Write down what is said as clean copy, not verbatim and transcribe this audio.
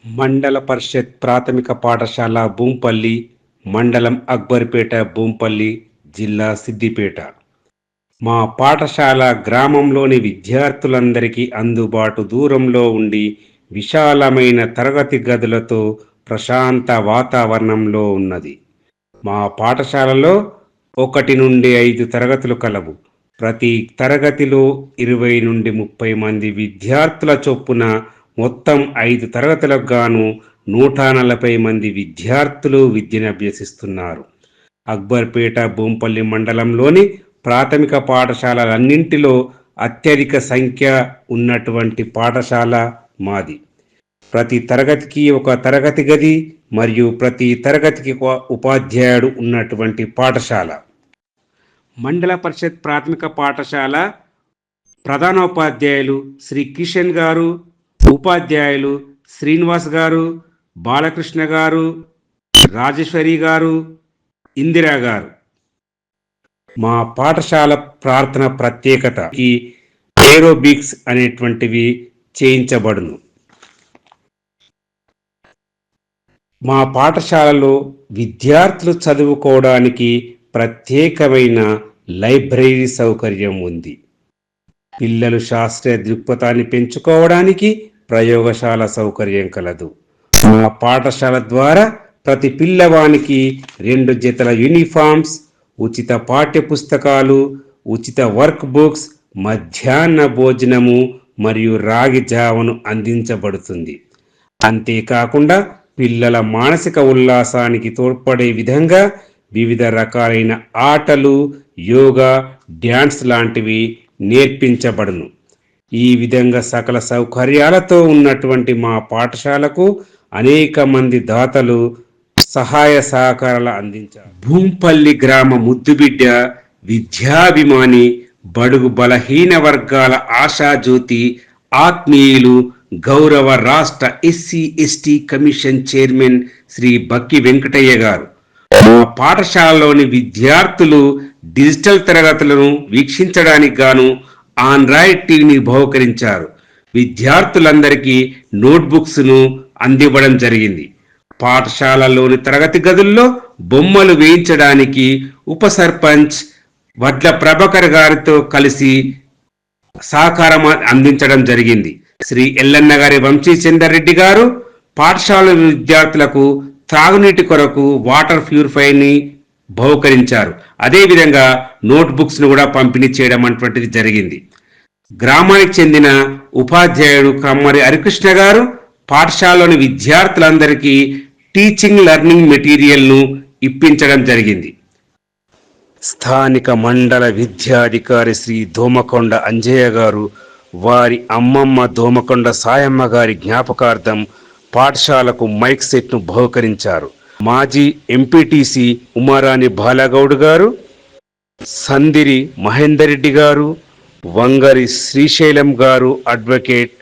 మండల పరిషత్ ప్రాథమిక పాఠశాల భూంపల్లి, మండలం అక్బర్పేట భూంపల్లి, జిల్లా సిద్దిపేట. మా పాఠశాల గ్రామంలోని విద్యార్థులందరికీ అందుబాటు దూరంలో ఉండి విశాలమైన తరగతి గదులతో ప్రశాంత వాతావరణంలో ఉన్నది. మా పాఠశాలలో 1 నుండి 5 తరగతులు కలవు. ప్రతి తరగతిలో 20 నుండి 30 మంది విద్యార్థుల చొప్పున మొత్తం 5 తరగతులకు గాను 140 మంది విద్యార్థులు విద్యను అభ్యసిస్తున్నారు. అక్బర్పేట భూంపల్లి మండలంలోని ప్రాథమిక పాఠశాలలన్నింటిలో అత్యధిక సంఖ్య ఉన్నటువంటి పాఠశాల మాది. ప్రతి తరగతికి ఒక తరగతి గది మరియు ప్రతి తరగతికి ఒక ఉపాధ్యాయుడు ఉన్నటువంటి పాఠశాల. మండల పరిషత్ ప్రాథమిక పాఠశాల ప్రధానోపాధ్యాయులు శ్రీ కిషన్ గారు, ఉపాధ్యాయులు శ్రీనివాస్ గారు, బాలకృష్ణ గారు, రాజేశ్వరి గారు, ఇందిరా గారు. మా పాఠశాల ప్రార్థన ప్రత్యేకత ఈ ఏరోబిక్స్ అనేటువంటివి చేయించబడును. మా పాఠశాలలో విద్యార్థులు చదువుకోవడానికి ప్రత్యేకమైన లైబ్రరీ సౌకర్యం ఉంది. పిల్లలు శాస్త్రీయ దృక్పథాన్ని పెంచుకోవడానికి ప్రయోగశాల సౌకర్యం కలదు. మా పాఠశాల ద్వారా ప్రతి పిల్లవానికి 2 జతల యూనిఫామ్స్, ఉచిత పాఠ్య పుస్తకాలు, ఉచిత వర్క్ బుక్స్, మధ్యాహ్న భోజనము మరియు రాగి జావను అందించబడుతుంది. అంతేకాకుండా పిల్లల మానసిక ఉల్లాసానికి తోడ్పడే విధంగా వివిధ రకాలైన ఆటలు, యోగా, డ్యాన్స్ లాంటివి నేర్పించబడును. ఈ విధంగా సకల సౌకర్యాలతో ఉన్నటువంటి మా పాఠశాలకు అనేక మంది దాతలు సహాయ సహకారాలు అందించారు. భూంపల్లి గ్రామ ముద్దుబిడ్డ, విద్యాభిమాని, బడుగు బలహీన వర్గాల ఆశాజ్యోతి, ఆత్మీయులు, గౌరవ రాష్ట్ర SC/ST commission chairman Shri Bakki Venkataiah గారు మా పాఠశాలలోని విద్యార్థులు డిజిటల్ తరగతులను వీక్షించడానికి గాను ఆండ్రాయిడ్ టీవీని బహుకరించారు. విద్యార్థులందరికీ నోట్బుక్స్ను అందివ్వడం జరిగింది. పాఠశాలలోని తరగతి గదుల్లో బొమ్మలు వేయించడానికి ఉప సర్పంచ్ వడ్ల ప్రభాకర్ గారితో కలిసి సహకారం అందించడం జరిగింది. శ్రీ ఎల్లన్న గారి వంశీచందర్ రెడ్డి గారు పాఠశాల విద్యార్థులకు త్రాగునీటి కొరకు వాటర్ ప్యూరిఫైని బహుకరించారు. అదేవిధంగా నోట్బుక్స్ ను కూడా పంపిణీ చేయడం అటువంటిది జరిగింది. గ్రామానికి చెందిన ఉపాధ్యాయుడు కమ్మరి హరికృష్ణ గారు పాఠశాలలోని విద్యార్థులందరికీ టీచింగ్ లెర్నింగ్ మెటీరియల్ను ఇప్పించడం జరిగింది. స్థానిక మండల విద్యాధికారి శ్రీ దోమకొండ అంజయ్య గారు వారి అమ్మమ్మ దోమకొండ సాయమ్మ గారి జ్ఞాపకార్థం పాఠశాలకు మైక్ సెట్ను బహుకరించారు. మాజీ ఎంపీటీసీ ఉమారాణి బాలగౌడ్ గారు, సందిరి మహేందర్ రెడ్డి గారు, వంగరి శ్రీశైలం గారు, అడ్వకేట్